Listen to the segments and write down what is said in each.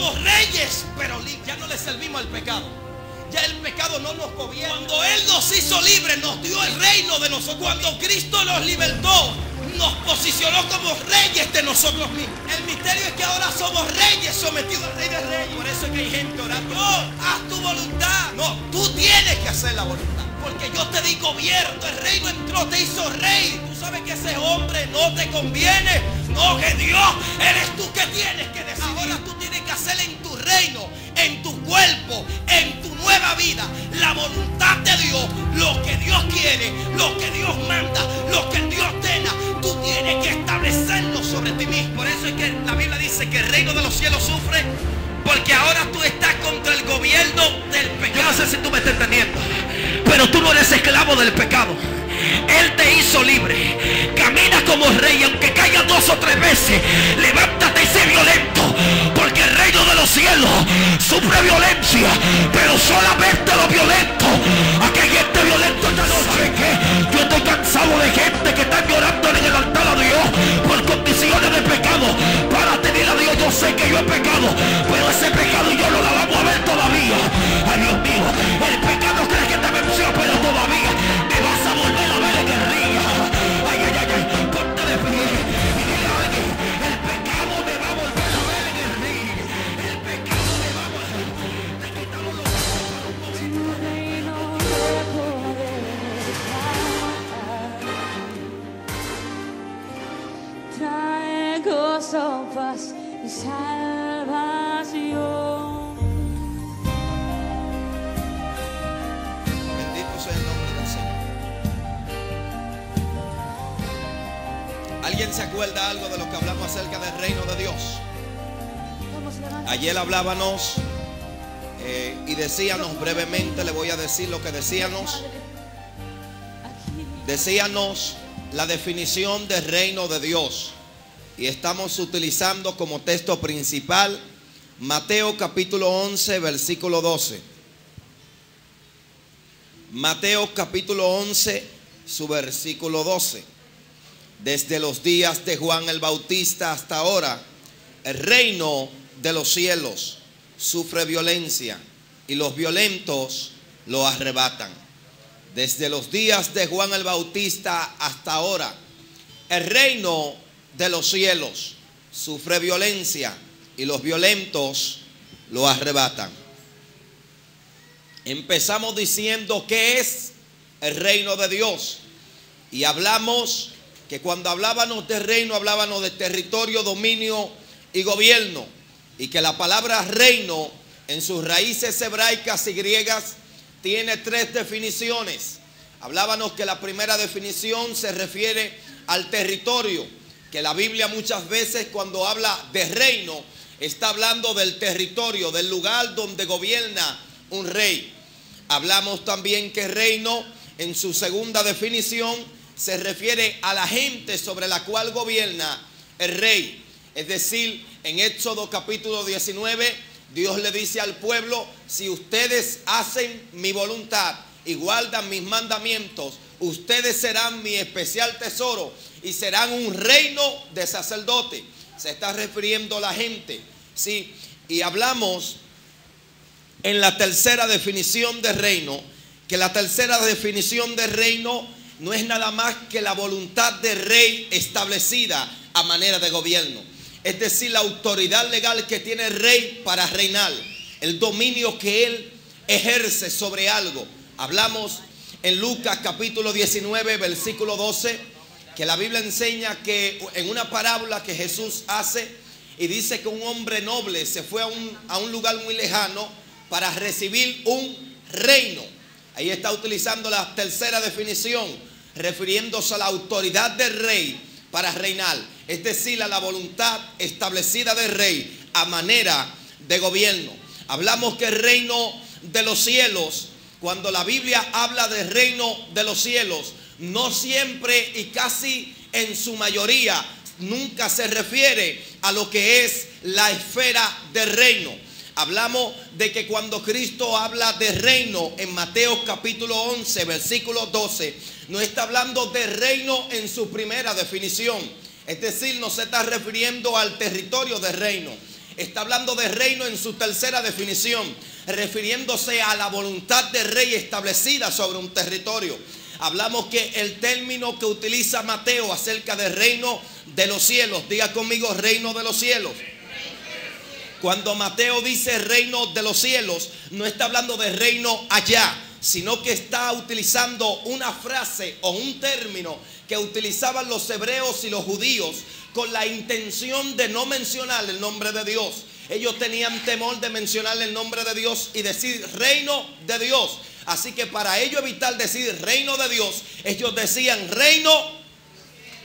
Somos reyes, pero ya no le servimos al pecado. Ya el pecado no nos gobierna. Cuando Él nos hizo libres, nos dio el reino de nosotros. Cuando Cristo nos libertó, nos posicionó como reyes de nosotros mismos. El misterio es que ahora somos reyes sometidos al Rey de Reyes. Por eso es que hay gente orando: no, haz tu voluntad. No, tú tienes que hacer la voluntad, porque yo te di gobierno. El reino entró, te hizo rey. Tú sabes que ese hombre no te conviene. No, que Dios, eres tú que tienes que decidir. Ahora tú tienes que hacer en tu reino, en tu cuerpo, en tu nueva vida, la voluntad de Dios. Lo que Dios quiere, lo que Dios manda, lo que Dios ordena, tú tienes que establecerlo sobre ti mismo. Por eso es que la Biblia dice que el reino de los cielos sufre, porque ahora tú estás contra el gobierno del pecado. Yo no sé si tú me estás entendiendo, pero tú no eres esclavo del pecado. Él te hizo libre. Camina como rey, aunque caiga 2 o 3 veces. Levántate y sé violento, porque el reino de los cielos sufre violencia, pero solamente los violentos. Aquí hay gente violenta esta noche. Que yo estoy cansado de gente que está llorando en el altar a Dios por condiciones de pecado. Para tener a Dios, yo sé que yo he pecado, pero ese pecado yo no la vamos a ver todavía. Ay, Dios mío, el pecado cree que te venció, pero todavía te vas a volver a ver en el río. Ay, ay, ay, ay, ponte de pie y dile a alguien: el pecado me va a volver a ver en el río. El pecado me va a volver. Te quitamos los ojos. Tu reino de poder trae gozo, paz y salvación. Bendito sea el nombre del Señor. ¿Alguien se acuerda algo de lo que hablamos acerca del reino de Dios? Ayer hablábamos y decíamos brevemente, le voy a decir lo que decíamos. Decíamos la definición del reino de Dios, y estamos utilizando como texto principal Mateo capítulo 11 versículo 12. Mateo capítulo 11, su versículo 12. Desde los días de Juan el Bautista hasta ahora, el reino de los cielos sufre violencia y los violentos lo arrebatan. Desde los días de Juan el Bautista hasta ahora, el reino de los cielos sufre violencia y los violentos lo arrebatan. Empezamos diciendo qué es el reino de Dios, y hablamos que cuando hablábamos de reino hablábamos de territorio, dominio y gobierno, y que la palabra reino en sus raíces hebraicas y griegas tiene 3 definiciones. Hablábamos que la primera definición se refiere al territorio, que la Biblia muchas veces cuando habla de reino está hablando del territorio, del lugar donde gobierna un rey. Hablamos también que reino en su segunda definición se refiere a la gente sobre la cual gobierna el rey. Es decir, en Éxodo capítulo 19, Dios le dice al pueblo: si ustedes hacen mi voluntad y guardan mis mandamientos, ustedes serán mi especial tesoro y serán un reino de sacerdotes. Se está refiriendo a la gente, ¿sí? Y hablamos en la tercera definición de reino, que la tercera definición de reino no es nada más que la voluntad del rey establecida a manera de gobierno. Es decir, la autoridad legal que tiene el rey para reinar, el dominio que él ejerce sobre algo. Hablamos en Lucas capítulo 19 versículo 12, que la Biblia enseña que en una parábola que Jesús hace, y dice que un hombre noble se fue a un lugar muy lejano para recibir un reino. Ahí está utilizando la tercera definición, refiriéndose a la autoridad del rey para reinar, es decir, a la voluntad establecida del rey a manera de gobierno. Hablamos que el reino de los cielos, cuando la Biblia habla del reino de los cielos, no siempre y casi en su mayoría nunca se refiere a lo que es la esfera del reino. Hablamos de que cuando Cristo habla de reino en Mateo capítulo 11 versículo 12, no está hablando de reino en su primera definición. Es decir, no se está refiriendo al territorio del reino. está hablando de reino en su tercera definición, refiriéndose a la voluntad del rey establecida sobre un territorio. Hablamos que el término que utiliza Mateo acerca del reino de los cielos, diga conmigo, reino de los cielos. Cuando Mateo dice reino de los cielos, no está hablando de reino allá, sino que está utilizando una frase o un término que utilizaban los hebreos y los judíos con la intención de no mencionar el nombre de Dios. Ellos tenían temor de mencionar el nombre de Dios y decir reino de Dios. Así que para ellos evitar decir reino de Dios, ellos decían reino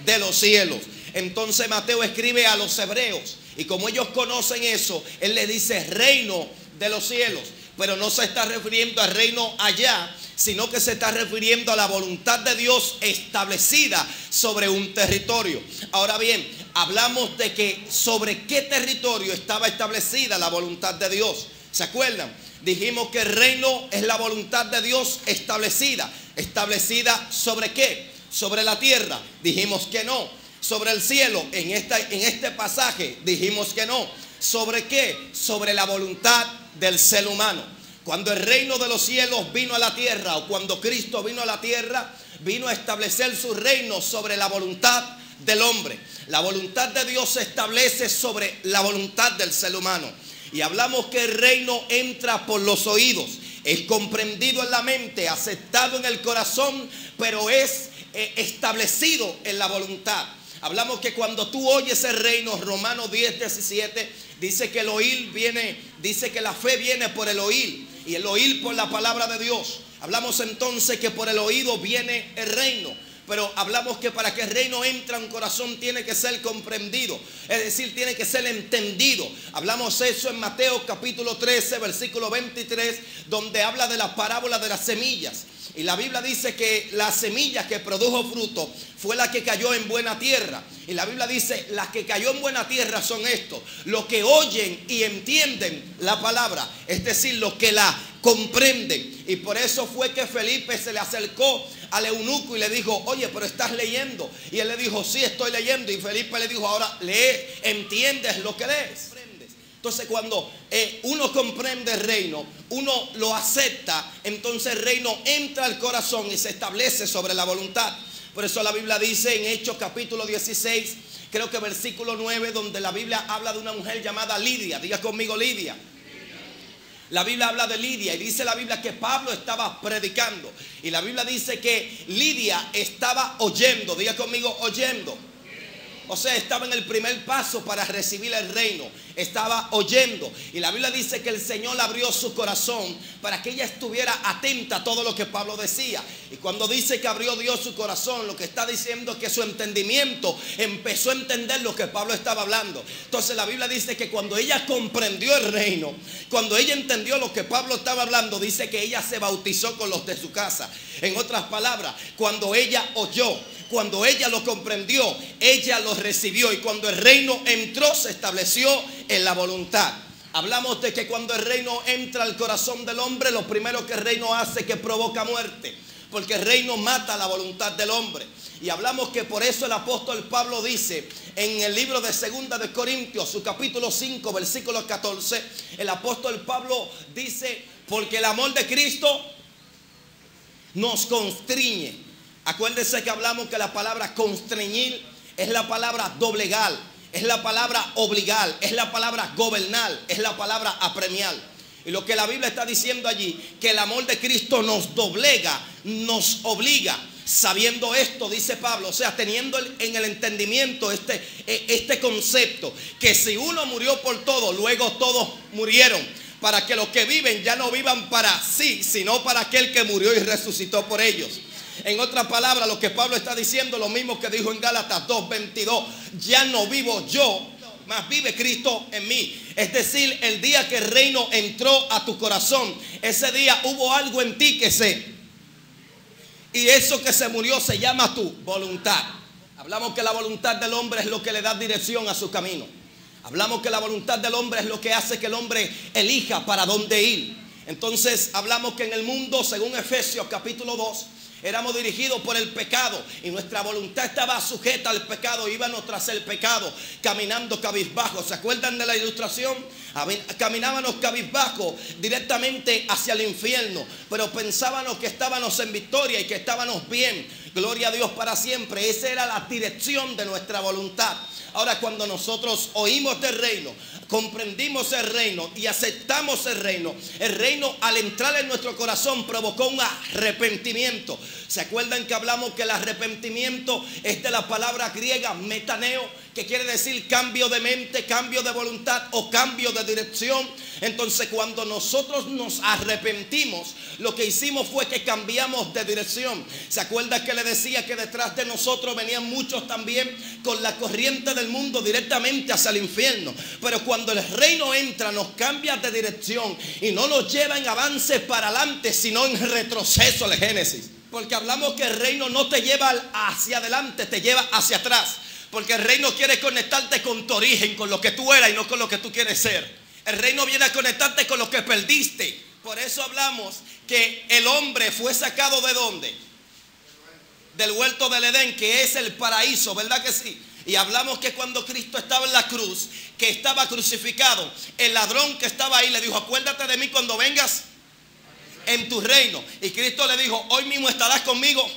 de los cielos. Entonces Mateo escribe a los hebreos y como ellos conocen eso, él le dice reino de los cielos. Pero no se está refiriendo al reino allá, sino que se está refiriendo a la voluntad de Dios establecida sobre un territorio. Ahora bien, hablamos de que sobre qué territorio estaba establecida la voluntad de Dios. ¿Se acuerdan? Dijimos que el reino es la voluntad de Dios establecida. ¿Establecida sobre qué? Sobre la tierra. Dijimos que no. Sobre el cielo, en este pasaje, dijimos que no. ¿Sobre qué? Sobre la voluntad del ser humano. Cuando el reino de los cielos vino a la tierra, o cuando Cristo vino a la tierra, vino a establecer su reino sobre la voluntad del hombre. La voluntad de Dios se establece sobre la voluntad del ser humano. Y hablamos que el reino entra por los oídos, es comprendido en la mente, aceptado en el corazón, pero es establecido en la voluntad. Hablamos que cuando tú oyes el reino, Romanos 10:17, dice que el oír viene, dice que la fe viene por el oír y el oír por la palabra de Dios. Hablamos entonces que por el oído viene el reino. Pero hablamos que para que el reino entre a un corazón tiene que ser comprendido, es decir, tiene que ser entendido. Hablamos eso en Mateo capítulo 13, versículo 23, donde habla de la parábola de las semillas. Y la Biblia dice que la semilla que produjo fruto fue la que cayó en buena tierra. Y la Biblia dice, las que cayó en buena tierra son estos, los que oyen y entienden la palabra, es decir, los que la comprenden. Y por eso fue que Felipe se le acercó al eunuco y le dijo, oye, pero estás leyendo. Y él le dijo, sí, estoy leyendo. Y Felipe le dijo, ahora lee, ¿entiendes lo que lees? Entonces cuando uno comprende el reino, uno lo acepta, entonces el reino entra al corazón y se establece sobre la voluntad. Por eso la Biblia dice en Hechos capítulo 16, creo que versículo 9, donde la Biblia habla de una mujer llamada Lidia. Diga conmigo, Lidia. La Biblia habla de Lidia y dice la Biblia que Pablo estaba predicando. Y la Biblia dice que Lidia estaba oyendo. Diga conmigo, oyendo. O sea, estaba en el primer paso para recibir el reino. Estaba oyendo. Y la Biblia dice que el Señor abrió su corazón para que ella estuviera atenta a todo lo que Pablo decía. Y cuando dice que abrió Dios su corazón, lo que está diciendo es que su entendimiento empezó a entender lo que Pablo estaba hablando. Entonces la Biblia dice que cuando ella comprendió el reino, cuando ella entendió lo que Pablo estaba hablando, dice que ella se bautizó con los de su casa. En otras palabras, cuando ella oyó, cuando ella lo comprendió, ella lo recibió. Y cuando el reino entró, se estableció en la voluntad. Hablamos de que cuando el reino entra al corazón del hombre, lo primero que el reino hace es que provoca muerte, porque el reino mata la voluntad del hombre. Y hablamos que por eso el apóstol Pablo dice en el libro de 2 de Corintios, su capítulo 5, versículo 14, el apóstol Pablo dice, porque el amor de Cristo nos constriñe. Acuérdense que hablamos que la palabra constreñir es la palabra doblegar, es la palabra obligar, es la palabra gobernar, es la palabra apremiar. Y lo que la Biblia está diciendo allí, que el amor de Cristo nos doblega, nos obliga. Sabiendo esto, dice Pablo, o sea, teniendo en el entendimiento este concepto, que si uno murió por todo, luego todos murieron, para que los que viven ya no vivan para sí, sino para aquel que murió y resucitó por ellos. En otras palabras, lo que Pablo está diciendo, lo mismo que dijo en Gálatas 2:22, ya no vivo yo, mas vive Cristo en mí. Es decir, el día que el reino entró a tu corazón, ese día hubo algo en ti y eso que se murió se llama tu voluntad. Hablamos que la voluntad del hombre es lo que le da dirección a su camino. Hablamos que la voluntad del hombre es lo que hace que el hombre elija para dónde ir. Entonces hablamos que en el mundo, según Efesios capítulo 2, Éramos dirigidos por el pecado y nuestra voluntad estaba sujeta al pecado. Íbamos tras el pecado, caminando cabizbajo. ¿Se acuerdan de la ilustración? Caminábamos cabizbajo directamente hacia el infierno, pero pensábamos que estábamos en victoria y que estábamos bien. Gloria a Dios para siempre. Esa era la dirección de nuestra voluntad. Ahora, cuando nosotros oímos del reino, comprendimos el reino y aceptamos el reino al entrar en nuestro corazón provocó un arrepentimiento. ¿Se acuerdan que hablamos que el arrepentimiento es de la palabra griega metaneo, que quiere decir cambio de mente, cambio de voluntad o cambio de dirección? Entonces, cuando nosotros nos arrepentimos, lo que hicimos fue que cambiamos de dirección. ¿Se acuerdan que le decía que detrás de nosotros venían muchos también con la corriente del mundo directamente hacia el infierno? Pero cuando el reino entra, nos cambia de dirección y no nos lleva en avance para adelante, sino en retroceso al Génesis. Porque hablamos que el reino no te lleva hacia adelante, te lleva hacia atrás. Porque el reino quiere conectarte con tu origen, con lo que tú eras y no con lo que tú quieres ser. El reino viene a conectarte con lo que perdiste. Por eso hablamos que el hombre fue sacado ¿de dónde? Del huerto del Edén, que es el paraíso, ¿verdad que sí? Y hablamos que cuando Cristo estaba en la cruz, que estaba crucificado, el ladrón que estaba ahí le dijo: acuérdate de mí cuando vengas en tu reino. Y Cristo le dijo: hoy mismo estarás conmigo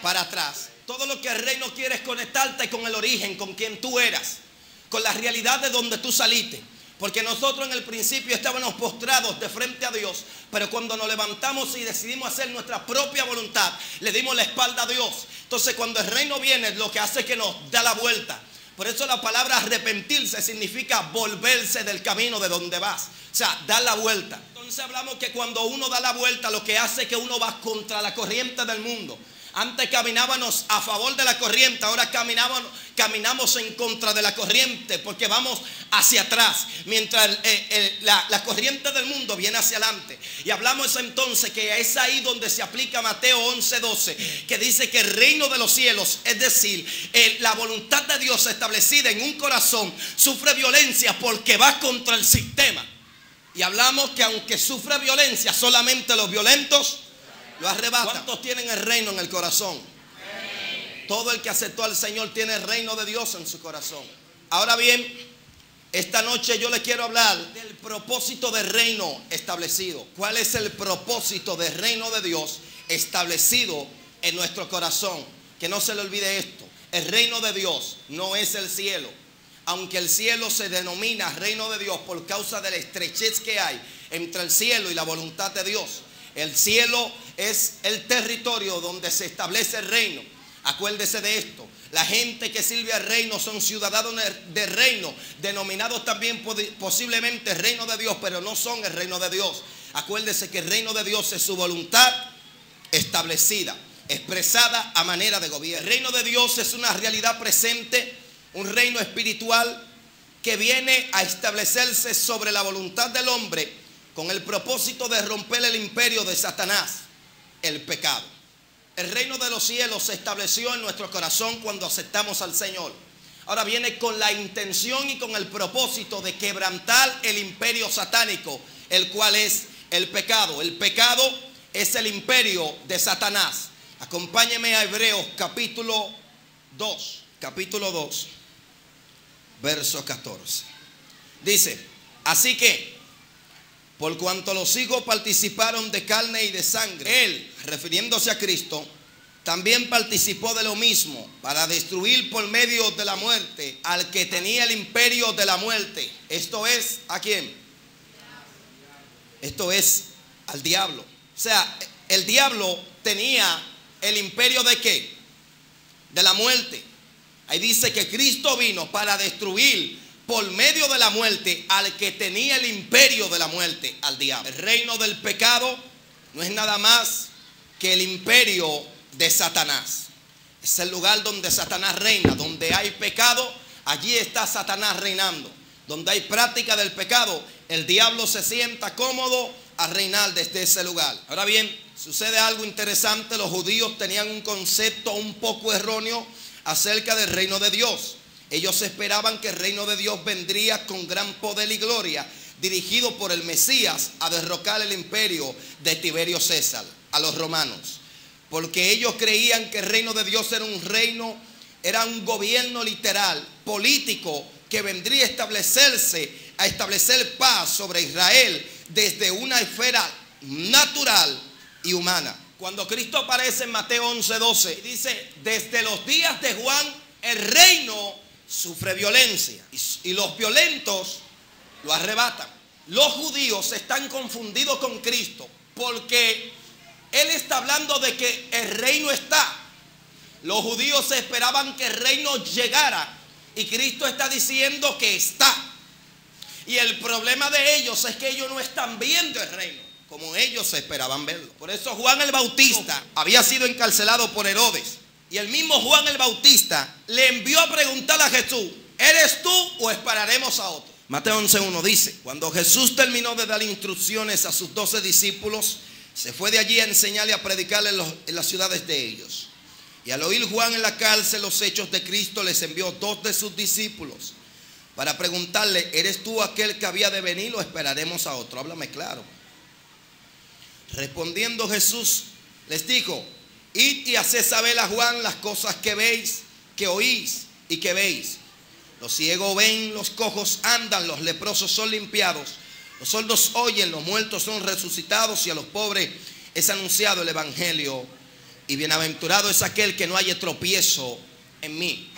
para atrás. Todo lo que el reino quiere es conectarte con el origen, con quien tú eras, con la realidad de donde tú saliste. Porque nosotros en el principio estábamos postrados de frente a Dios, pero cuando nos levantamos y decidimos hacer nuestra propia voluntad, le dimos la espalda a Dios. Entonces, cuando el reino viene, lo que hace es que nos da la vuelta. Por eso la palabra arrepentirse significa volverse del camino de donde vas. O sea, dar la vuelta. Entonces hablamos que cuando uno da la vuelta, lo que hace es que uno va contra la corriente del mundo. Antes caminábamos a favor de la corriente, ahora caminamos en contra de la corriente, porque vamos hacia atrás, mientras la corriente del mundo viene hacia adelante. Y hablamos entonces que es ahí donde se aplica Mateo 11:12, que dice que el reino de los cielos, es decir, la voluntad de Dios establecida en un corazón, sufre violencia porque va contra el sistema. Y hablamos que aunque sufre violencia, solamente los violentos lo arrebatan. ¿Cuántos tienen el reino en el corazón? Todo el que aceptó al Señor tiene el reino de Dios en su corazón. Ahora bien, esta noche yo le quiero hablar del propósito del reino establecido. ¿Cuál es el propósito del reino de Dios establecido en nuestro corazón? Que no se le olvide esto: el reino de Dios no es el cielo. Aunque el cielo se denomina reino de Dios por causa de la estrechez que hay entre el cielo y la voluntad de Dios. El cielo es el territorio donde se establece el reino. Acuérdese de esto: la gente que sirve al reino son ciudadanos del reino, denominados también posiblemente reino de Dios, pero no son el reino de Dios. Acuérdese que el reino de Dios es su voluntad establecida, expresada a manera de gobierno. El reino de Dios es una realidad presente, un reino espiritual que viene a establecerse sobre la voluntad del hombre, con el propósito de romper el imperio de Satanás, el pecado. El reino de los cielos se estableció en nuestro corazón cuando aceptamos al Señor. Ahora viene con la intención y con el propósito de quebrantar el imperio satánico, el cual es el pecado. El pecado es el imperio de Satanás. Acompáñeme a Hebreos capítulo 2, verso 14. Dice: así que, por cuanto los hijos participaron de carne y de sangre, Él, refiriéndose a Cristo, también participó de lo mismo, para destruir por medio de la muerte al que tenía el imperio de la muerte. Esto es, ¿a quién? Esto es al diablo. O sea, el diablo tenía el imperio ¿de qué? De la muerte. Ahí dice que Cristo vino para destruir por medio de la muerte al que tenía el imperio de la muerte, al diablo. El reino del pecado no es nada más que el imperio de Satanás. Es el lugar donde Satanás reina. Donde hay pecado, allí está Satanás reinando. Donde hay práctica del pecado, el diablo se sienta cómodo a reinar desde ese lugar. Ahora bien, sucede algo interesante. Los judíos tenían un concepto un poco erróneo acerca del reino de Dios. Ellos esperaban que el reino de Dios vendría con gran poder y gloria, dirigido por el Mesías a derrocar el imperio de Tiberio César, a los romanos. porque ellos creían que el reino de Dios era un reino, era un gobierno literal, político, que vendría a establecer paz sobre Israel desde una esfera natural y humana. Cuando Cristo aparece en Mateo 11:12, dice: desde los días de Juan el reino sufre violencia y los violentos lo arrebatan. Los judíos están confundidos con Cristo porque Él está hablando de que el reino está. Los judíos esperaban que el reino llegara y Cristo está diciendo que está. Y el problema de ellos es que ellos no están viendo el reino como ellos esperaban verlo. Por eso Juan el Bautista había sido encarcelado por Herodes. Y el mismo Juan el Bautista le envió a preguntar a Jesús: ¿eres tú o esperaremos a otro? Mateo 11:1 dice: cuando Jesús terminó de dar instrucciones a sus 12 discípulos, se fue de allí a enseñarle y a predicarle en las ciudades de ellos. Y al oír Juan en la cárcel los hechos de Cristo, les envió 2 de sus discípulos para preguntarle: ¿eres tú aquel que había de venir o esperaremos a otro? Háblame claro. Respondiendo Jesús les dijo: id y haced saber a Juan las cosas que veis, que oís y que veis. Los ciegos ven, los cojos andan, los leprosos son limpiados, los sordos oyen, los muertos son resucitados, y a los pobres es anunciado el evangelio. Y bienaventurado es aquel que no haya tropiezo en mí.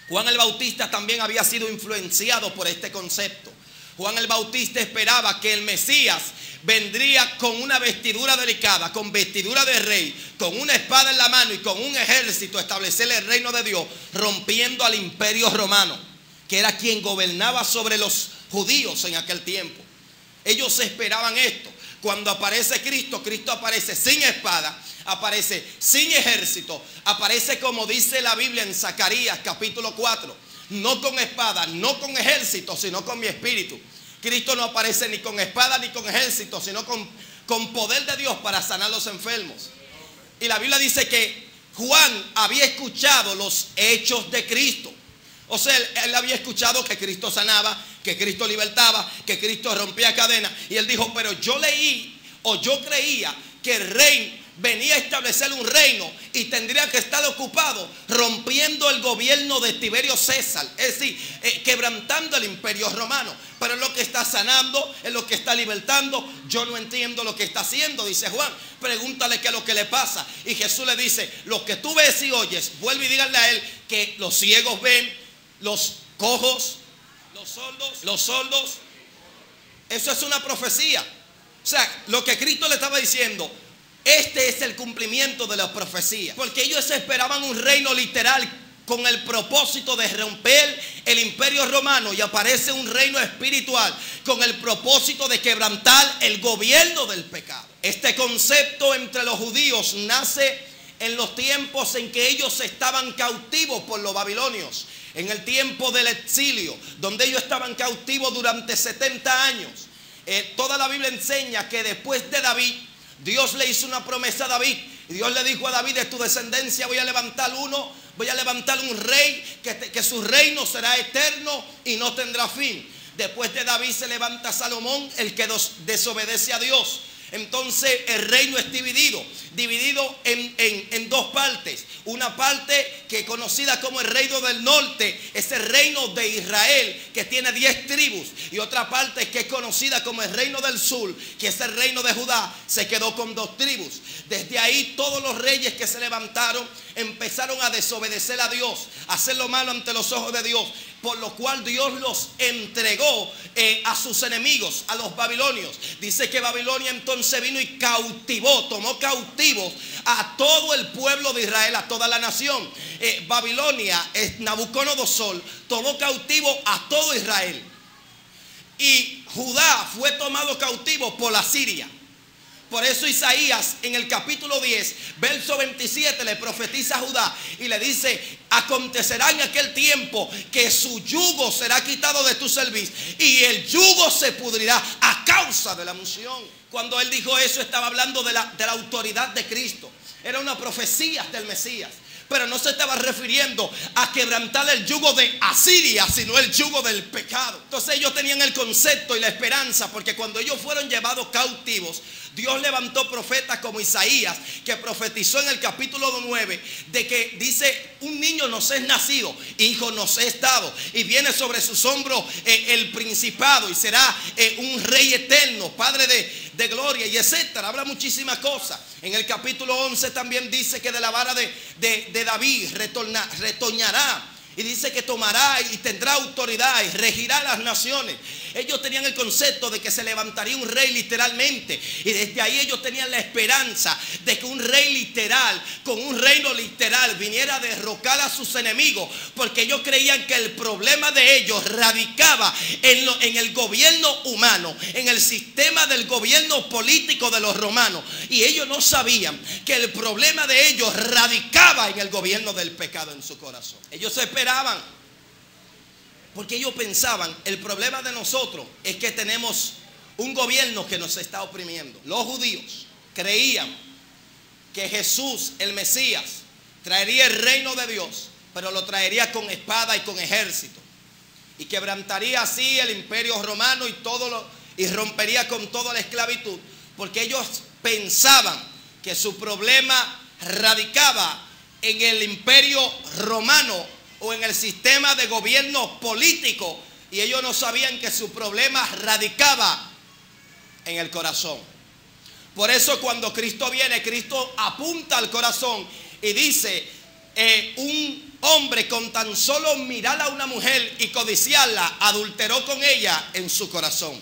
Juan el Bautista también había sido influenciado por este concepto. Juan el Bautista esperaba que el Mesías vendría con una vestidura delicada, con vestidura de rey, con una espada en la mano y con un ejército a establecer el reino de Dios, rompiendo al imperio romano, que era quien gobernaba sobre los judíos en aquel tiempo. Ellos esperaban esto. Cuando aparece Cristo, Cristo aparece sin espada, aparece sin ejército, aparece como dice la Biblia en Zacarías capítulo 4, no con espada, no con ejército, sino con mi espíritu. Cristo no aparece ni con espada ni con ejército, sino con poder de Dios para sanar a los enfermos. Y la Biblia dice que Juan había escuchado los hechos de Cristo. O sea, él había escuchado que Cristo sanaba, que Cristo libertaba, que Cristo rompía cadenas. Y él dijo: pero yo leí o yo creía que el rey venía a establecer un reino y tendría que estar ocupado rompiendo el gobierno de Tiberio César, es decir, quebrantando el imperio romano. Pero es lo que está sanando, es lo que está libertando. Yo no entiendo lo que está haciendo, dice Juan. Pregúntale qué es lo que le pasa. Y Jesús le dice: lo que tú ves y oyes, vuelve y díganle a él que los ciegos ven, los cojos, los sordos. Eso es una profecía. O sea, lo que Cristo le estaba diciendo, este es el cumplimiento de la profecía. Porque ellos esperaban un reino literal con el propósito de romper el imperio romano, y aparece un reino espiritual con el propósito de quebrantar el gobierno del pecado. Este concepto entre los judíos nace en los tiempos en que ellos estaban cautivos por los babilonios, en el tiempo del exilio, donde ellos estaban cautivos durante 70 años. Toda la Biblia enseña que después de David, Dios le hizo una promesa a David. Y Dios le dijo a David: de tu descendencia voy a levantar un rey que su reino será eterno y no tendrá fin. Después de David se levanta Salomón, el que desobedece a Dios. Entonces el reino es dividido en 2 partes. Una parte que es conocida como el reino del norte, es el reino de Israel, que tiene 10 tribus. Y otra parte que es conocida como el reino del sur, que es el reino de Judá, se quedó con 2 tribus. Desde ahí todos los reyes que se levantaron empezaron a desobedecer a Dios, a hacer lo malo ante los ojos de Dios, por lo cual Dios los entregó a sus enemigos, a los babilonios. Dice que Babilonia entonces vino y tomó cautivos a todo el pueblo de Israel, a toda la nación. Babilonia, Nabucodonosor, tomó cautivo a todo Israel. Y Judá fue tomado cautivo por Asiria. Por eso Isaías en el capítulo 10, verso 27, le profetiza a Judá y le dice: acontecerá en aquel tiempo que su yugo será quitado de tu cerviz y el yugo se pudrirá a causa de la unción. Cuando él dijo eso, estaba hablando de la autoridad de Cristo. Era una profecía del Mesías. Pero no se estaba refiriendo a quebrantar el yugo de Asiria, sino el yugo del pecado. Entonces ellos tenían el concepto y la esperanza, porque cuando ellos fueron llevados cautivos, Dios levantó profetas como Isaías, que profetizó en el capítulo 9 de que dice: un niño nos es nacido, hijo nos es dado, y viene sobre sus hombros el principado, y será un rey eterno, padre de gloria, y etcétera. Habla muchísimas cosas. En el capítulo 11 también dice que de la vara de David retoñará. Y dice que tomará y tendrá autoridad y regirá las naciones. Ellos tenían el concepto de que se levantaría un rey literalmente. Y desde ahí ellos tenían la esperanza de que un rey literal, con un reino literal, viniera a derrocar a sus enemigos. Porque ellos creían que el problema de ellos radicaba en el gobierno humano, en el sistema del gobierno político de los romanos. Y ellos no sabían que el problema de ellos radicaba en el gobierno del pecado en su corazón. Ellos esperaban, porque ellos pensaban: el problema de nosotros es que tenemos un gobierno que nos está oprimiendo. Los judíos creían que Jesús, el Mesías, traería el reino de Dios, pero lo traería con espada y con ejército, y quebrantaría así el imperio romano y rompería con toda la esclavitud, porque ellos pensaban que su problema radicaba en el imperio romano o en el sistema de gobierno político, y ellos no sabían que su problema radicaba en el corazón. Por eso cuando Cristo viene, Cristo apunta al corazón y dice: un hombre con tan solo mirar a una mujer y codiciarla, adulteró con ella en su corazón.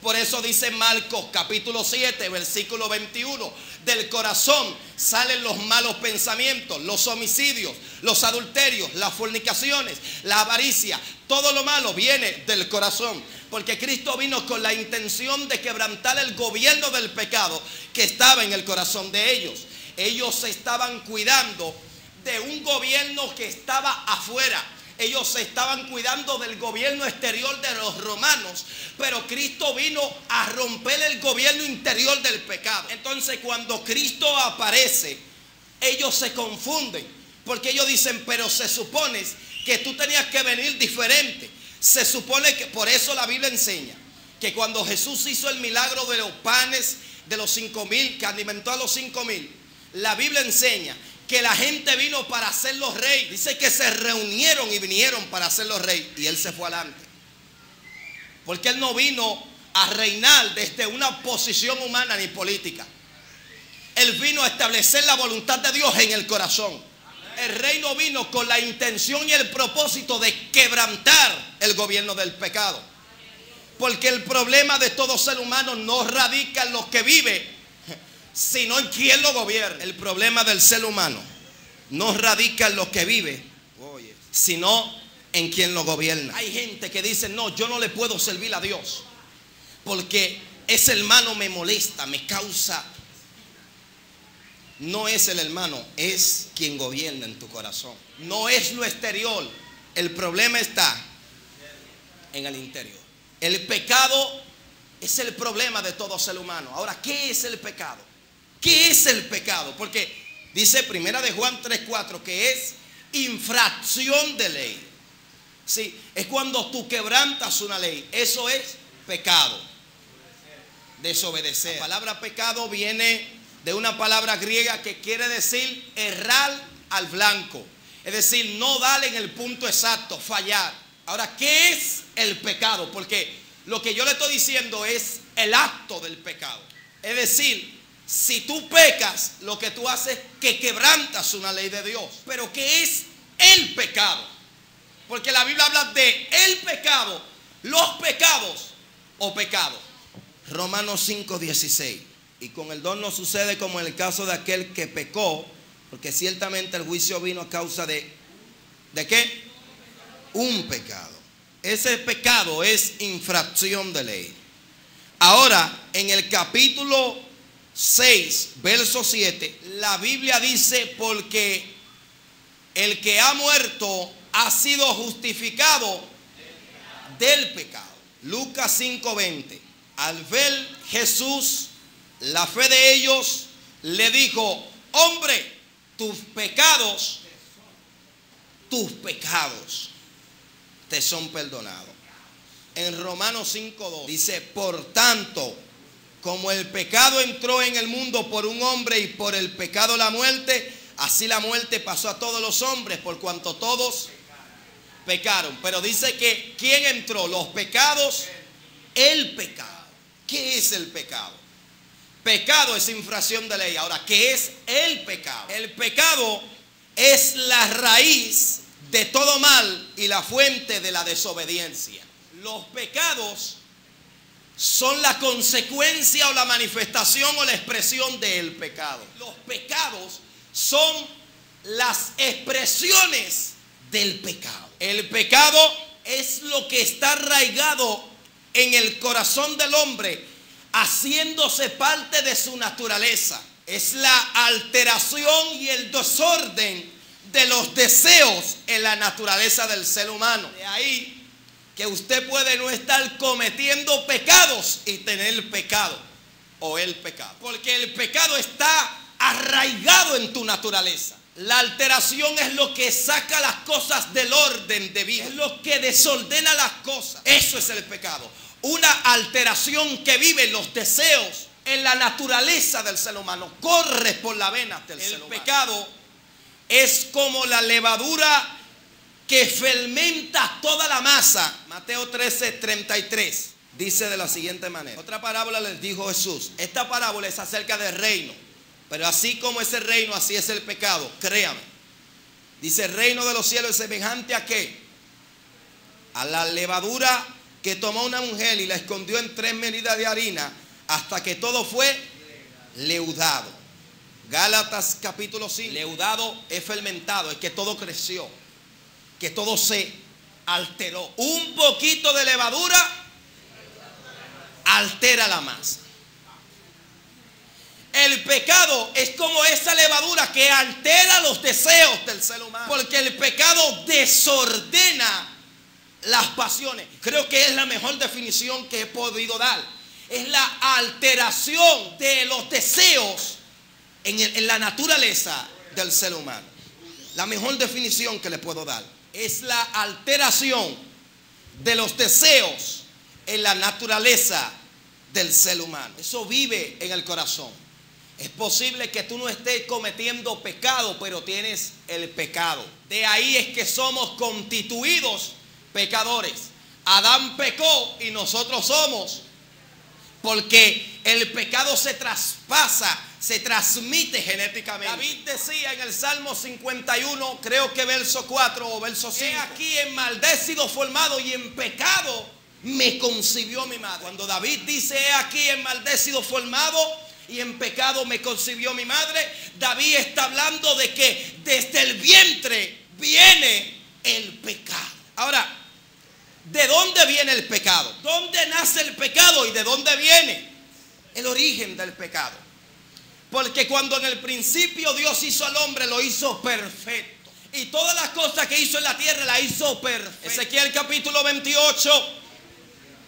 Por eso dice Marcos capítulo 7 versículo 21: del corazón salen los malos pensamientos, los homicidios, los adulterios, las fornicaciones, la avaricia. Todo lo malo viene del corazón, porque Cristo vino con la intención de quebrantar el gobierno del pecado que estaba en el corazón de ellos. Ellos se estaban cuidando de un gobierno que estaba afuera. Ellos se estaban cuidando del gobierno exterior de los romanos, pero Cristo vino a romper el gobierno interior del pecado. Entonces cuando Cristo aparece, ellos se confunden, porque ellos dicen: pero se supone que tú tenías que venir diferente. Se supone que, por eso la Biblia enseña que cuando Jesús hizo el milagro de los panes de los 5,000, que alimentó a los 5,000, la Biblia enseña que la gente vino para hacerlo rey. Dice que se reunieron y vinieron para hacerlo rey, y él se fue adelante, porque él no vino a reinar desde una posición humana ni política. Él vino a establecer la voluntad de Dios en el corazón. El reino vino con la intención y el propósito de quebrantar el gobierno del pecado, porque el problema de todo ser humano no radica en los que vive, sino en quien lo gobierna. El problema del ser humano no radica en lo que vive, sino en quien lo gobierna. Hay gente que dice: no, yo no le puedo servir a Dios porque ese hermano me molesta, me causa. No es el hermano, es quien gobierna en tu corazón. No es lo exterior. El problema está en el interior. El pecado es el problema de todo ser humano. Ahora, ¿qué es el pecado? ¿Qué es el pecado? Porque dice Primera de Juan 3:4 que es infracción de ley. Sí, es cuando tú quebrantas una ley. Eso es pecado. Desobedecer. La palabra pecado viene de una palabra griega que quiere decir errar al blanco. Es decir, no darle en el punto exacto, fallar. Ahora, ¿qué es el pecado? Porque lo que yo le estoy diciendo es el acto del pecado. Es decir, si tú pecas, lo que tú haces es que quebrantas una ley de Dios. Pero ¿qué es el pecado? Porque la Biblia habla de el pecado, los pecados o pecado. Romanos 5:16. Y con el don no sucede como en el caso de aquel que pecó, porque ciertamente el juicio vino a causa ¿de qué? Un pecado. Ese pecado es infracción de ley. Ahora, en el capítulo 6, verso 7, la Biblia dice: porque el que ha muerto ha sido justificado del pecado. Lucas 5:20. Al ver Jesús la fe de ellos, le dijo: hombre, tus pecados tus pecados te son perdonados. En Romanos 5:2 dice, por tanto, como el pecado entró en el mundo por un hombre y por el pecado la muerte, así la muerte pasó a todos los hombres por cuanto todos pecaron. Pero dice que ¿quién entró? Los pecados, el pecado. ¿Qué es el pecado? Pecado es infracción de ley. Ahora, ¿qué es el pecado? El pecado es la raíz de todo mal y la fuente de la desobediencia. Los pecados son la consecuencia o la manifestación o la expresión del pecado. Los pecados son las expresiones del pecado. El pecado es lo que está arraigado en el corazón del hombre, haciéndose parte de su naturaleza. Es la alteración y el desorden de los deseos en la naturaleza del ser humano. De ahí que usted puede no estar cometiendo pecados y tener pecado o el pecado. Porque el pecado está arraigado en tu naturaleza. La alteración es lo que saca las cosas del orden de vida. Es lo que desordena las cosas. Eso es el pecado. Una alteración que vive en los deseos, en la naturaleza del ser humano. Corre por las venas del ser humano. El pecado es como la levadura que fermenta toda la masa. Mateo 13:33 dice de la siguiente manera. Otra parábola les dijo Jesús. Esta parábola es acerca del reino. Pero así como es el reino, así es el pecado. Créame. Dice, el reino de los cielos es semejante a ¿qué? A la levadura que tomó una mujer y la escondió en 3 medidas de harina hasta que todo fue leudado. Gálatas capítulo 5. Leudado es fermentado, es que todo creció, que todo se alteró. Un poquito de levadura altera la masa. El pecado es como esa levadura que altera los deseos del ser humano. Porque el pecado desordena las pasiones. Creo que es la mejor definición que he podido dar. Es la alteración de los deseos en la naturaleza del ser humano. La mejor definición que le puedo dar es la alteración de los deseos en la naturaleza del ser humano. Eso vive en el corazón. Es posible que tú no estés cometiendo pecado, pero tienes el pecado. De ahí es que somos constituidos pecadores. Adán pecó y nosotros somos, porque el pecado se traspasa, se transmite genéticamente. David decía en el Salmo 51, creo que verso 4 o verso 5: he aquí enmaldecido formado y en pecado me concibió mi madre. Cuando David dice he aquí enmaldecido formado y en pecado me concibió mi madre, David está hablando de que desde el vientre viene el pecado. Ahora, ¿de dónde viene el pecado? ¿Dónde nace el pecado y de dónde viene? El origen del pecado. Porque cuando en el principio Dios hizo al hombre, lo hizo perfecto. Y todas las cosas que hizo en la tierra las hizo perfecto. Ezequiel capítulo 28,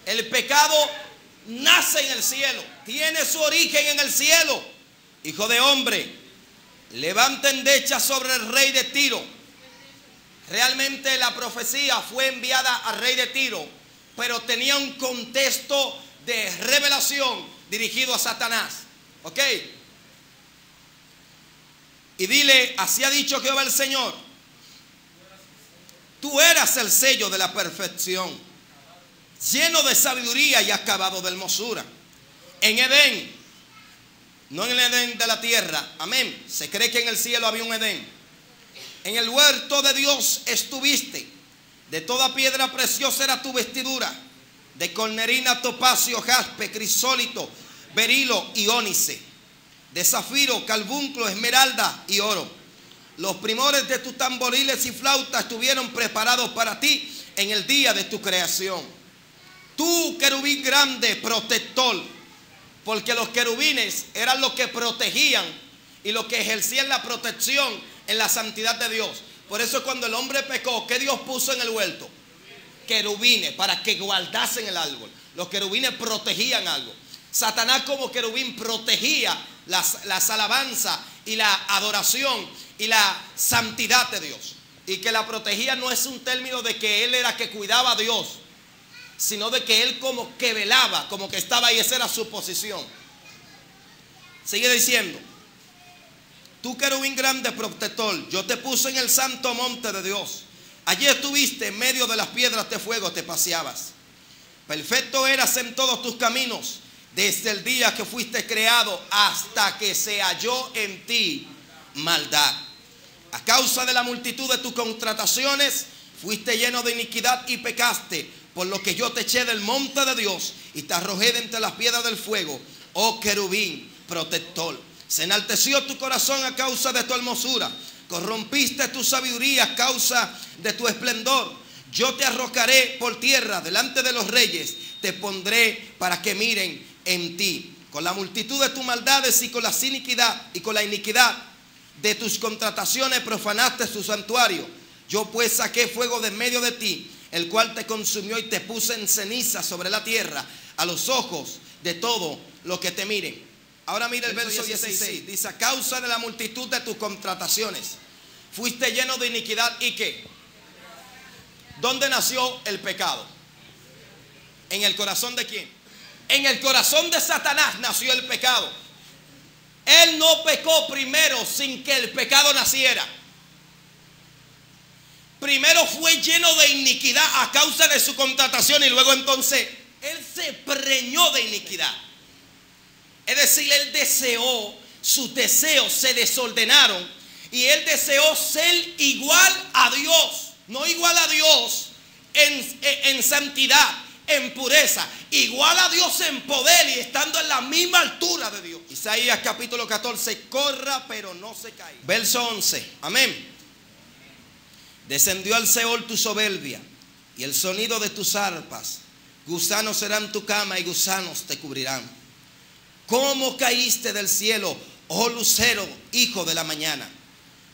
el pecado nace en el cielo, tiene su origen en el cielo. Hijo de hombre, levanta endecha sobre el rey de Tiro. Realmente la profecía fue enviada al rey de Tiro, pero tenía un contexto de revelación dirigido a Satanás. ¿Ok? Y dile, así ha dicho Jehová el Señor: tú eras el sello de la perfección, lleno de sabiduría y acabado de hermosura. En Edén, no en el Edén de la tierra, amén. Se cree que en el cielo había un Edén. En el huerto de Dios estuviste. De toda piedra preciosa era tu vestidura, de cornerina, topacio, jaspe, crisólito, berilo y ónice, de zafiro, carbunclo, esmeralda y oro. Los primores de tus tamboriles y flautas estuvieron preparados para ti en el día de tu creación. Tú, querubín grande, protector, porque los querubines eran los que protegían y los que ejercían la protección en la santidad de Dios. Por eso cuando el hombre pecó, ¿qué Dios puso en el huerto? Querubines, para que guardasen el árbol. Los querubines protegían algo. Satanás como querubín protegía las alabanzas y la adoración y la santidad de Dios. Y que la protegía no es un término de que él era que cuidaba a Dios, sino de que él como que velaba, como que estaba ahí, esa era su posición. Sigue diciendo: tú querubín grande protector, yo te puse en el santo monte de Dios. Allí estuviste en medio de las piedras de fuego, te paseabas. Perfecto eras en todos tus caminos, desde el día que fuiste creado hasta que se halló en ti maldad. A causa de la multitud de tus contrataciones, fuiste lleno de iniquidad y pecaste, por lo que yo te eché del monte de Dios y te arrojé de entre las piedras del fuego, oh querubín protector. Se enalteció tu corazón a causa de tu hermosura, corrompiste tu sabiduría a causa de tu esplendor. Yo te arrojaré por tierra delante de los reyes, te pondré para que miren en ti. Con la multitud de tus maldades y con la iniquidad de tus contrataciones profanaste su santuario. Yo pues saqué fuego de en medio de ti, el cual te consumió y te puse en ceniza sobre la tierra, a los ojos de todo lo que te miren. Ahora mira el verso 16. Dice: a causa de la multitud de tus contrataciones, fuiste lleno de iniquidad. ¿Y qué? ¿Dónde nació el pecado? ¿En el corazón de quién? En el corazón de Satanás nació el pecado. Él no pecó primero sin que el pecado naciera. Primero fue lleno de iniquidad a causa de su contratación y luego entonces él se preñó de iniquidad. Es decir, él deseó, sus deseos se desordenaron y él deseó ser igual a Dios. No igual a Dios en santidad, en pureza, igual a Dios en poder y estando en la misma altura de Dios. Isaías capítulo 14, corra pero no se caiga. Verso 11, amén. Descendió al Seol tu soberbia y el sonido de tus arpas. Gusanos serán tu cama y gusanos te cubrirán. ¿Cómo caíste del cielo, oh lucero, hijo de la mañana?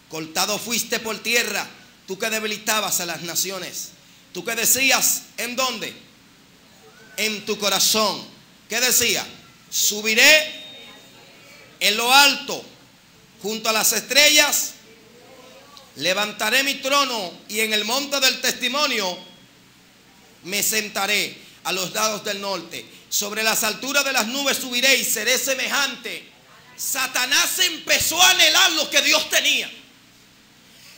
Cortado fuiste por tierra, tú que debilitabas a las naciones. Tú que decías, ¿en dónde? En tu corazón. ¿Qué decía? Subiré en lo alto, junto a las estrellas. Levantaré mi trono y en el monte del testimonio me sentaré a los lados del norte. Sobre las alturas de las nubes subiré y seré semejante. Satanás empezó a anhelar lo que Dios tenía.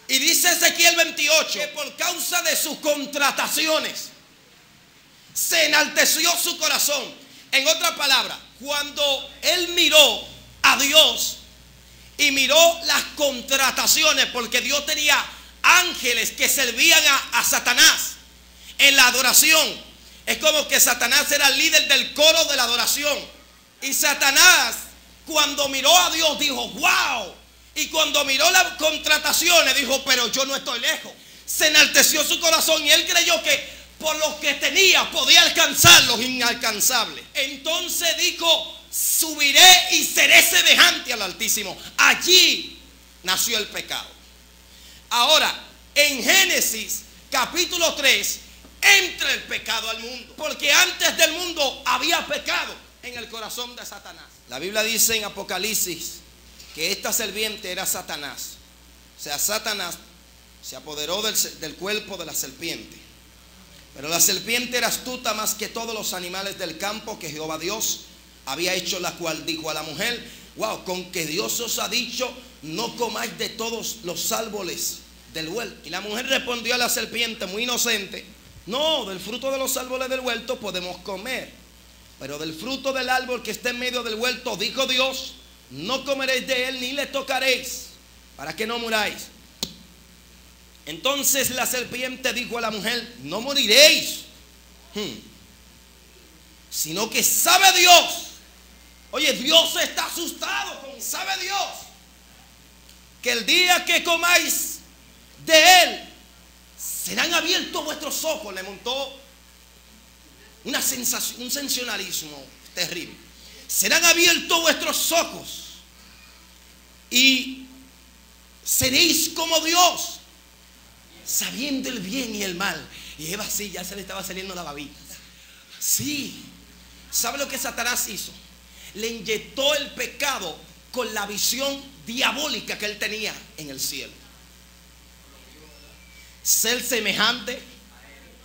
Y dice Ezequiel 28 que por causa de sus contrataciones se enalteció su corazón. En otras palabras, cuando él miró a Dios y miró las contrataciones, porque Dios tenía ángeles que servían a Satanás en la adoración. Es como que Satanás era el líder del coro de la adoración. Y Satanás, cuando miró a Dios, dijo, wow. Y cuando miró las contrataciones, dijo, pero yo no estoy lejos. Se enalteció su corazón y él creyó que por lo que tenía podía alcanzar los inalcanzables. Entonces dijo, subiré y seré semejante al Altísimo. Allí nació el pecado. Ahora, en Génesis capítulo 3, entra el pecado al mundo. Porque antes del mundo había pecado en el corazón de Satanás. La Biblia dice en Apocalipsis que esta serpiente era Satanás. O sea, Satanás se apoderó del cuerpo de la serpiente. Pero la serpiente era astuta más que todos los animales del campo que Jehová Dios había hecho, la cual dijo a la mujer, wow, con que Dios os ha dicho, no comáis de todos los árboles del huerto. Y la mujer respondió a la serpiente muy inocente, no, del fruto de los árboles del huerto podemos comer, pero del fruto del árbol que está en medio del huerto, dijo Dios, no comeréis de él ni le tocaréis, para que no muráis. Entonces la serpiente dijo a la mujer, no moriréis, sino que sabe Dios. Oye, Dios está asustado con sabe Dios, que el día que comáis de él, serán abiertos vuestros ojos. Le montó una sensación, un sensacionalismo terrible. Serán abiertos vuestros ojos y seréis como Dios, sabiendo el bien y el mal. Y Eva sí, ya se le estaba saliendo la babita. Sí, ¿sabe lo que Satanás hizo? Le inyectó el pecado con la visión diabólica que él tenía en el cielo. ser semejante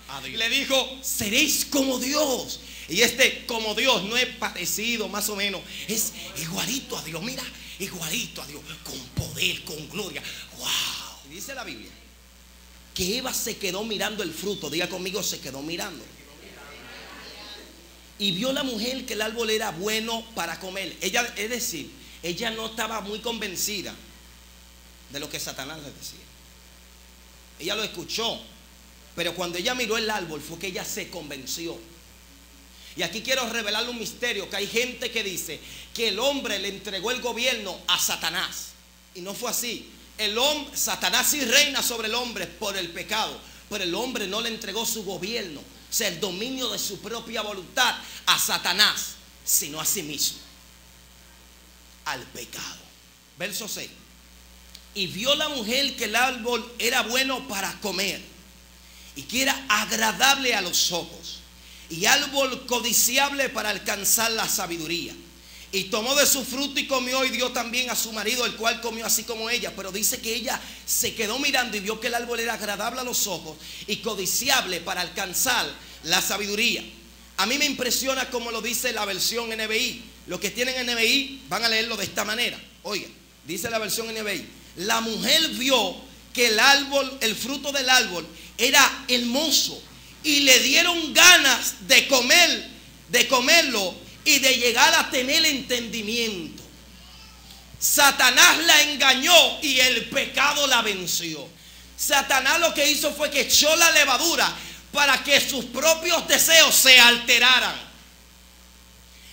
a Dios. Le dijo, seréis como Dios. Y como Dios no es parecido, más o menos, es igualito a Dios. Mira, igualito a Dios, con poder, con gloria. ¡Wow! Y dice la Biblia que Eva se quedó mirando el fruto. Diga conmigo, se quedó mirando. Y vio la mujer que el árbol era bueno para comer. Ella, es decir, ella no estaba muy convencida de lo que Satanás le decía. Ella lo escuchó, pero cuando ella miró el árbol fue que ella se convenció. Y aquí quiero revelarle un misterio, que hay gente que dice que el hombre le entregó el gobierno a Satanás. Y no fue así. Satanás sí reina sobre el hombre por el pecado, pero el hombre no le entregó su gobierno, o sea, el dominio de su propia voluntad a Satanás, sino a sí mismo, al pecado. Verso 6. Y vio la mujer que el árbol era bueno para comer y que era agradable a los ojos y árbol codiciable para alcanzar la sabiduría. Y tomó de su fruto y comió, y dio también a su marido, el cual comió así como ella. Pero dice que ella se quedó mirando y vio que el árbol era agradable a los ojos y codiciable para alcanzar la sabiduría. A mí me impresiona como lo dice la versión NBI. Los que tienen NBI van a leerlo de esta manera. Oiga, dice la versión NBI: la mujer vio que el árbol, el fruto del árbol era hermoso y le dieron ganas de comerlo y de llegar a tener entendimiento. Satanás la engañó y el pecado la venció. Satanás lo que hizo fue que echó la levadura para que sus propios deseos se alteraran.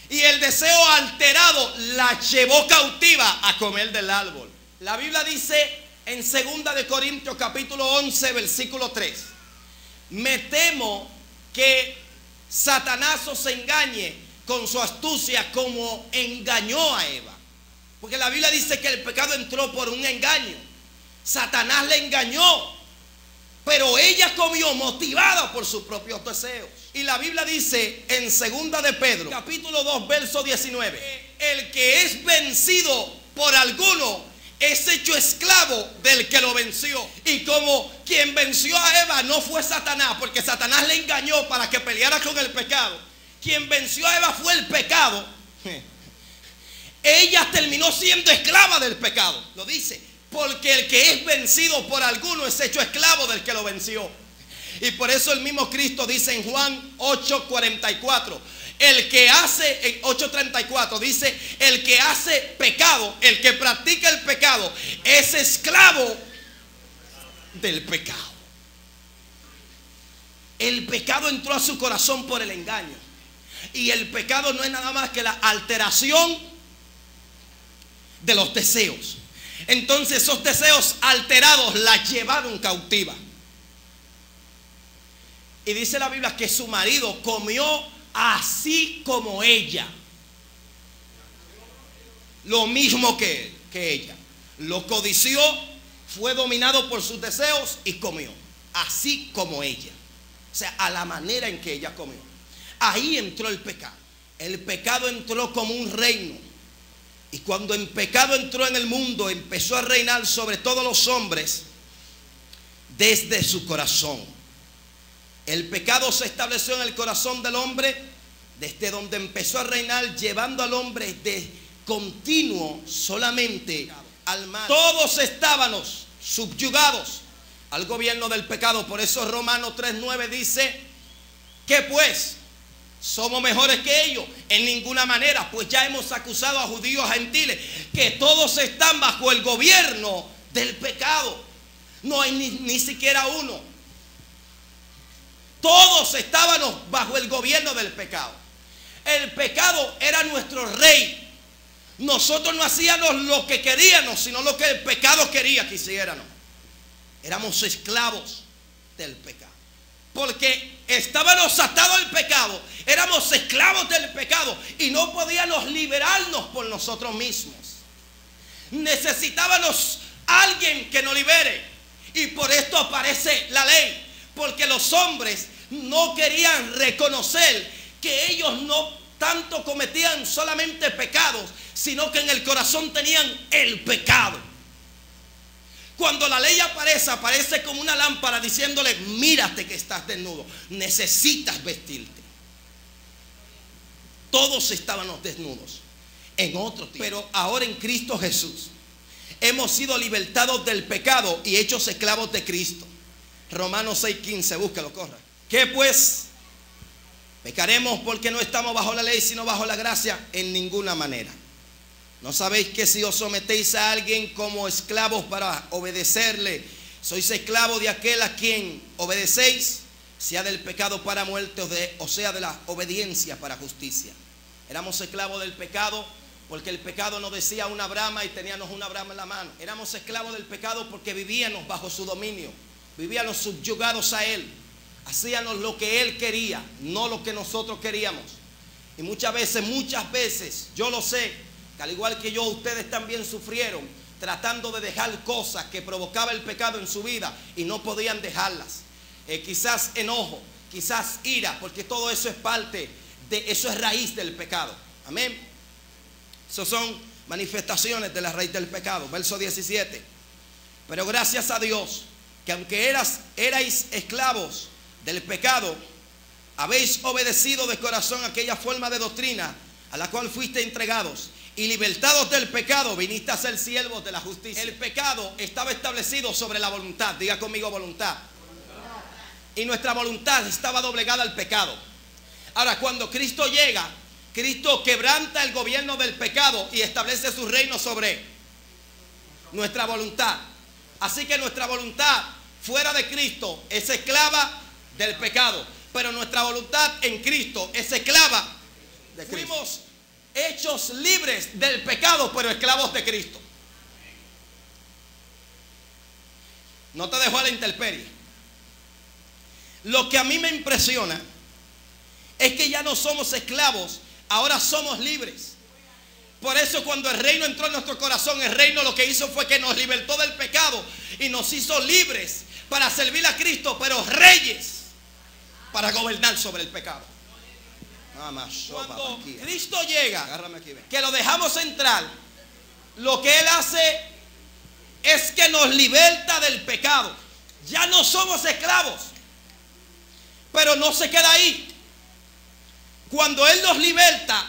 Y el deseo alterado la llevó cautiva a comer del árbol. La Biblia dice en 2 de Corintios capítulo 11 versículo 3: me temo que Satanás os engañe con su astucia como engañó a Eva. Porque la Biblia dice que el pecado entró por un engaño. Satanás le engañó, pero ella comió motivada por sus propios deseos. Y la Biblia dice en 2 de Pedro capítulo 2 verso 19: el que es vencido por alguno es hecho esclavo del que lo venció. Y como quien venció a Eva no fue Satanás, porque Satanás le engañó para que peleara con el pecado, quien venció a Eva fue el pecado. Ella terminó siendo esclava del pecado. Lo dice, porque el que es vencido por alguno es hecho esclavo del que lo venció. Y por eso el mismo Cristo dice en Juan 8:44, el que hace, 8:34 dice, el que hace pecado, el que practica el pecado es esclavo del pecado. El pecado entró a su corazón por el engaño. Y el pecado no es nada más que la alteración de los deseos. Entonces esos deseos alterados la llevaron cautiva. Y dice la Biblia que su marido comió así como ella. Lo mismo que ella. Lo codició, fue dominado por sus deseos y comió. Así como ella. O sea, a la manera en que ella comió. Ahí entró el pecado. El pecado entró como un reino. Y cuando el pecado entró en el mundo, empezó a reinar sobre todos los hombres desde su corazón. El pecado se estableció en el corazón del hombre desde donde empezó a reinar, llevando al hombre de continuo solamente al mal. Todos estábamos subyugados al gobierno del pecado. Por eso Romanos 3:9 dice que pues somos mejores que ellos. En ninguna manera, pues ya hemos acusado a judíos, a gentiles, que todos están bajo el gobierno del pecado. No hay ni siquiera uno. Todos estábamos bajo el gobierno del pecado. El pecado era nuestro rey. Nosotros no hacíamos lo que queríamos, sino lo que el pecado quería que hiciéramos. Éramos esclavos del pecado. Porque estábamos atados al pecado. Éramos esclavos del pecado y no podíamos liberarnos por nosotros mismos. Necesitábamos alguien que nos libere. Y por esto aparece la ley. Porque los hombres no querían reconocer que ellos no tanto cometían solamente pecados, sino que en el corazón tenían el pecado. Cuando la ley aparece, aparece como una lámpara diciéndole, mírate que estás desnudo, necesitas vestirte. Todos estábamos desnudos en otro tiempo, pero ahora en Cristo Jesús hemos sido libertados del pecado y hechos esclavos de Cristo. Romanos 6:15, búscalo, corra. ¿Qué pues? ¿Pecaremos porque no estamos bajo la ley sino bajo la gracia? En ninguna manera. ¿No sabéis que si os sometéis a alguien como esclavos para obedecerle, sois esclavos de aquel a quien obedecéis, sea del pecado para muerte o sea de la obediencia para justicia? Éramos esclavos del pecado porque el pecado nos decía una brama y teníamos una brama en la mano. Éramos esclavos del pecado porque vivíamos bajo su dominio, vivíamos subyugados a él, hacíamos lo que él quería, no lo que nosotros queríamos. Y muchas veces, yo lo sé, que al igual que yo, ustedes también sufrieron tratando de dejar cosas que provocaba el pecado en su vida y no podían dejarlas. Quizás enojo, quizás ira, porque todo eso es parte de, eso es raíz del pecado. Amén. Esas son manifestaciones de la raíz del pecado. Verso 17. Pero gracias a Dios, que aunque erais esclavos del pecado, habéis obedecido de corazón aquella forma de doctrina a la cual fuiste entregados, y libertados del pecado viniste a ser siervos de la justicia. El pecado estaba establecido sobre la voluntad. Diga conmigo, voluntad. Y nuestra voluntad estaba doblegada al pecado. Ahora, cuando Cristo llega, Cristo quebranta el gobierno del pecado y establece su reino sobre nuestra voluntad. Así que nuestra voluntad fuera de Cristo es esclava del pecado, pero nuestra voluntad en Cristo es esclava de Cristo. Fuimos hechos libres del pecado, pero esclavos de Cristo. No te dejo a la intemperie. Lo que a mí me impresiona es que ya no somos esclavos, ahora somos libres. Por eso cuando el reino entró en nuestro corazón, el reino lo que hizo fue que nos libertó del pecado y nos hizo libres para servir a Cristo, pero reyes para gobernar sobre el pecado. Cuando Cristo llega, que lo dejamos entrar, lo que Él hace es que nos liberta del pecado. Ya no somos esclavos, pero no se queda ahí. Cuando Él nos liberta,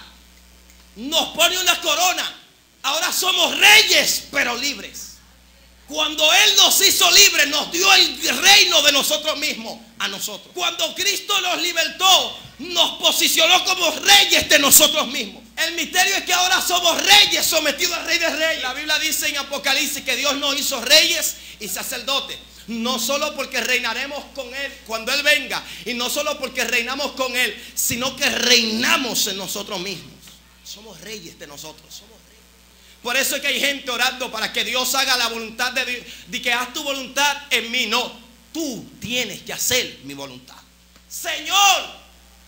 nos pone una corona. Ahora somos reyes, pero libres. Cuando Él nos hizo libres, nos dio el reino de nosotros mismos a nosotros. Cuando Cristo nos libertó, nos posicionó como reyes de nosotros mismos. El misterio es que ahora somos reyes sometidos al Rey de Reyes. La Biblia dice en Apocalipsis que Dios nos hizo reyes y sacerdotes. No solo porque reinaremos con Él cuando Él venga, y no solo porque reinamos con Él, sino que reinamos en nosotros mismos. Somos reyes de nosotros. Somos reyes. Por eso es que hay gente orando para que Dios haga la voluntad de Dios. De que haz tu voluntad en mí. No, tú tienes que hacer mi voluntad. Señor,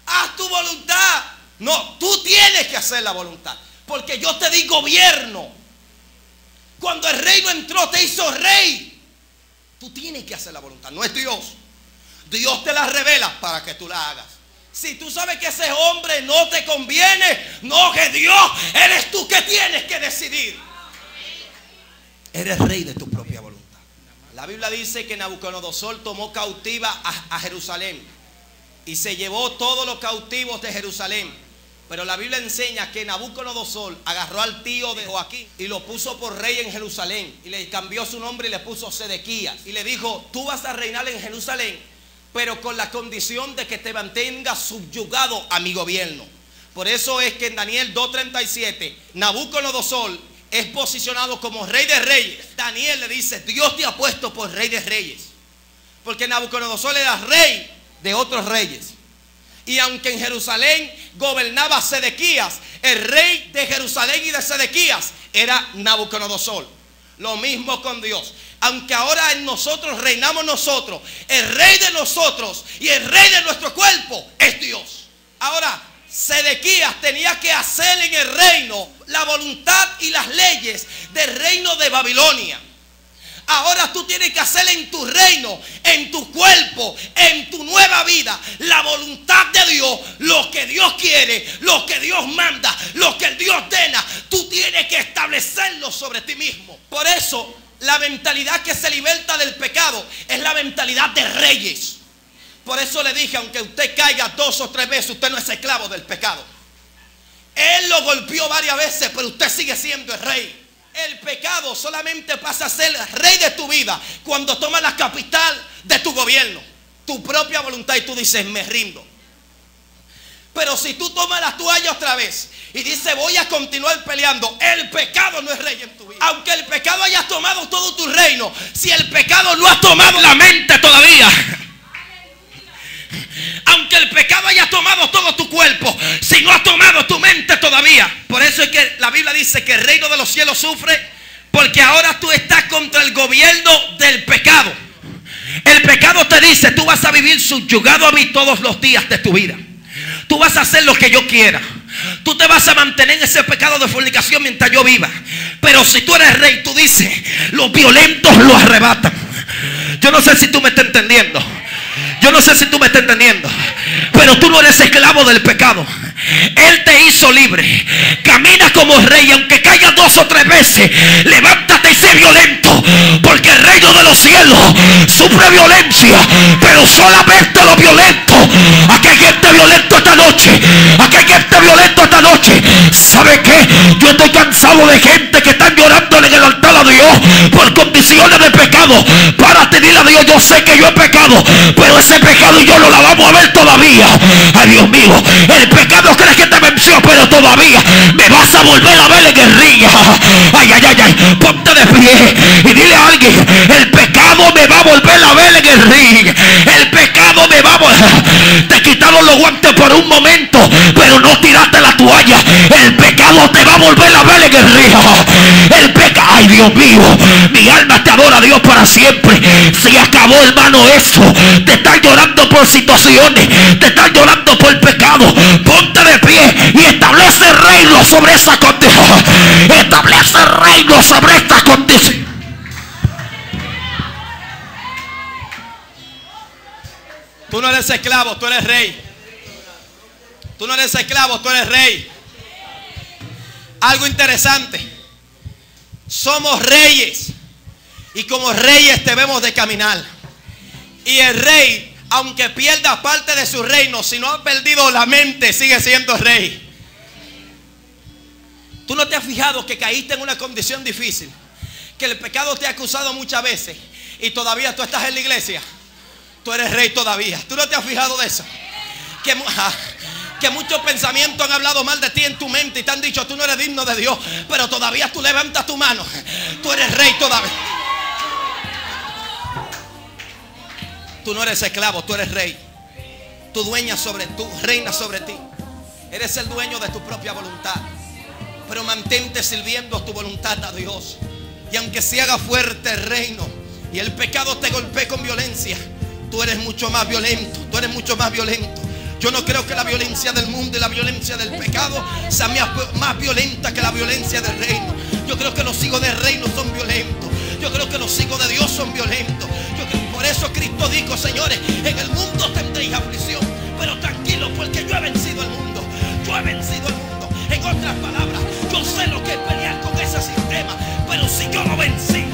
haz tu voluntad. No, tú tienes que hacer la voluntad, porque yo te di gobierno. Cuando el reino entró, te hizo rey. Tú tienes que hacer la voluntad, no es Dios. Dios te la revela para que tú la hagas. Si tú sabes que ese hombre no te conviene, no, que Dios, eres tú que tienes que decidir. Eres rey de tu propia voluntad. La Biblia dice que Nabucodonosor tomó cautiva a Jerusalén y se llevó todos los cautivos de Jerusalén. Pero la Biblia enseña que Nabucodonosor agarró al tío de Joaquín y lo puso por rey en Jerusalén, y le cambió su nombre y le puso Sedequías, y le dijo: tú vas a reinar en Jerusalén, pero con la condición de que te mantengas subyugado a mi gobierno. Por eso es que en Daniel 2:37 Nabucodonosor es posicionado como rey de reyes. Daniel le dice: Dios te ha puesto por rey de reyes, porque Nabucodonosor era rey de otros reyes. Y aunque en Jerusalén gobernaba Sedequías, el rey de Jerusalén y de Sedequías era Nabucodonosor. Lo mismo con Dios. Aunque ahora en nosotros reinamos nosotros, el rey de nosotros y el rey de nuestro cuerpo es Dios. Ahora, Sedequías tenía que hacer en el reino la voluntad y las leyes del reino de Babilonia. Ahora tú tienes que hacer en tu reino, en tu cuerpo, en tu nueva vida, la voluntad de Dios, lo que Dios quiere, lo que Dios manda, lo que Dios ordena. Tú tienes que establecerlo sobre ti mismo. Por eso, La mentalidad que se liberta del pecado es la mentalidad de reyes. Por eso le dije, aunque usted caiga 2 o 3 veces, usted no es esclavo del pecado. Él lo golpeó varias veces, pero usted sigue siendo el rey. El pecado solamente pasa a ser rey de tu vida cuando toma la capital de tu gobierno, tu propia voluntad, y tú dices, me rindo. Pero si tú tomas la toalla otra vez y dices, voy a continuar peleando, el pecado no es rey en tu vida. Aunque el pecado haya tomado todo tu reino, si el pecado no ha tomado la mente todavía, aunque el pecado haya tomado todo tu cuerpo, si no ha tomado tu mente todavía. Por eso es que la Biblia dice que el reino de los cielos sufre, porque ahora tú estás contra el gobierno del pecado. El pecado te dice, tú vas a vivir subyugado a mí todos los días de tu vida. Tú vas a hacer lo que yo quiera. Tú te vas a mantener en ese pecado de fornicación mientras yo viva. Pero si tú eres rey, tú dices, los violentos lo arrebatan. Yo no sé si tú me estás entendiendo. Yo no sé si tú me estás entendiendo. Pero tú no eres esclavo del pecado. Él te hizo libre. Camina como rey. Aunque caigas 2 o 3 veces, levántate y sé violento. Porque el reino de los cielos sufre violencia, pero solamente los violentos. Aquí hay gente violenta esta noche. Aquí hay gente violenta esta noche. ¿Sabe qué? Yo estoy cansado de gente que están llorando en el altar a Dios por condiciones de pecado. Párate y dile a Dios, yo sé que yo he pecado, pero ese pecado y yo no la vamos a ver todavía. Ay, Dios mío, el pecado crees que te venció, pero todavía me vas a volver a ver en el ring. Ay, ay, ay, ay, ponte de pie y dile a alguien, el pecado me va a volver a ver en el ring. El pecado me va a volver. Te quitaron los guantes por un momento, pero no tiraste la toalla. El pecado te va a volver a ver en el ring. El pecado, ay, Dios mío, mi alma te adora a Dios para siempre. Se acabó, hermano, eso. Te están llorando por situaciones, te están llorando por pecado. Ponte de pie y establece reino sobre esa condición. Establece reino sobre esta condición. Tú no eres esclavo, tú eres rey. Tú no eres esclavo, tú eres rey. Algo interesante. Somos reyes. Y como reyes debemos de caminar. Y el rey, aunque pierda parte de su reino, si no ha perdido la mente, sigue siendo rey. ¿Tú no te has fijado que caíste en una condición difícil? Que el pecado te ha acusado muchas veces y todavía tú estás en la iglesia. Tú eres rey todavía. ¿Tú no te has fijado de eso? Que muchos pensamientos han hablado mal de ti en tu mente y te han dicho, tú no eres digno de Dios, pero todavía tú levantas tu mano. Tú eres rey todavía. Tú no eres esclavo, tú eres rey. Tú reinas sobre ti. Eres el dueño de tu propia voluntad. Pero mantente sirviendo tu voluntad a Dios. Y aunque se haga fuerte el reino y el pecado te golpee con violencia, tú eres mucho más violento. Tú eres mucho más violento. Yo no creo que la violencia del mundo y la violencia del pecado sea más violenta que la violencia del reino. Yo creo que los hijos del reino son violentos. Yo creo que los hijos de Dios son violentos. Por eso Cristo dijo, señores, en el mundo tendréis aflicción, pero tranquilos, porque yo he vencido el mundo. Yo he vencido el mundo. En otras palabras, yo sé lo que es pelear con ese sistema, pero si yo lo vencí,